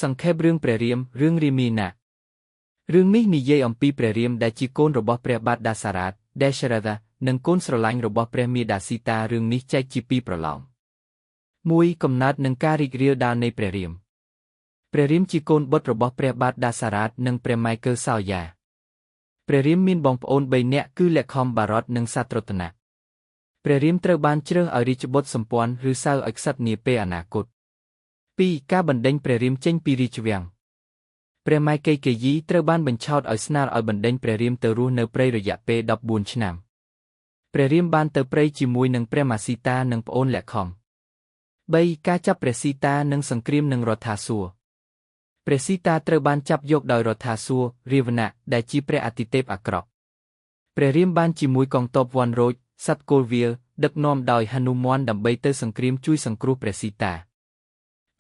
សង្ខេបរឿងព្រះរាមរឿងរាមីណារឿងនេះនិយាយអំពីព្រះរាមដែលជាកូនរបស់ព្រះបាទដាសារ៉ាត Dasharatha និងកូនស្រឡាញ់របស់ព្រះមាតាស៊ីតារឿងនេះចែកជាពីរប្រឡោម1កំណើតនិងការរីករាលដាលនៃព្រះរាមព្រះរាមជាកូនបុត្ររបស់ព្រះបាទដាសារ៉ាតនិងព្រះម៉ៃកឺសោយ៉ាព្រះរាមមានបងប្អូន3នាក់គឺលក្ខខមបារតនិងសត្រុតនៈព្រះរាមត្រូវបានជ្រើសឲ្យរាជបុត្រសម្ព័ន្ធឬសៅឲ្យក្សត្រនាពេលអនាគត2ការបណ្ដេញព្រះរាមចេញពីរាជវាំងព្រះម៉ៃកៃកេយីត្រូវបានបញ្ឆោតឲ្យស្នើឲ្យបណ្ដេញព្រះរាមទៅរស់នៅព្រៃរយៈពេល14ឆ្នាំព្រះរាមបានទៅព្រៃជាមួយនឹងព្រះម៉ាស៊ីតានិងប្អូនលក្ខខម3ការចាប់ព្រះស៊ីតានិងសង្គ្រាមនឹងរដ្ឋាសួរព្រះស៊ីតាត្រូវបានចាប់យកដោយរដ្ឋាសួររាវណៈដែលជាព្រះអាទិទេពអាក្រក់ព្រះរាមបានជាមួយកងទ័ពវ័នរោចសត្វគោលវាលដឹកនាំដោយហនុមានដើម្បីទៅសង្គ្រាមជួយសង្គ្រោះព្រះស៊ីតា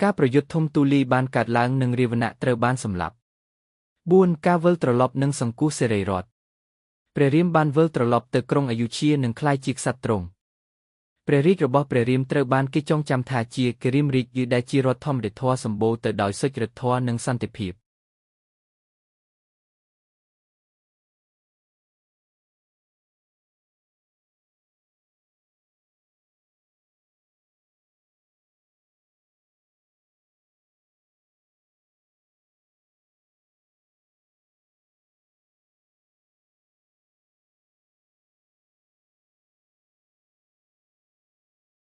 ការប្រយុទ្ធធំទូលាយបានកើតឡើងនិងរាវណៈត្រូវបានសម្លាប់4ការវិលត្រឡប់និងសង្គោះសេរីរដ្ឋព្រះរាមបានវិលត្រឡប់ទៅក្រុងអយុធ្យានិងក្លាយជាក្សត្រទ្រង់ព្រះរាជរបស់ព្រះរាមត្រូវបានគេចងចាំថាជាគិរិមរាជដែលជារដ្ឋធម្មរាជធម៌សម្បូរទៅដោយសុចរិតធម៌និងសន្តិភាព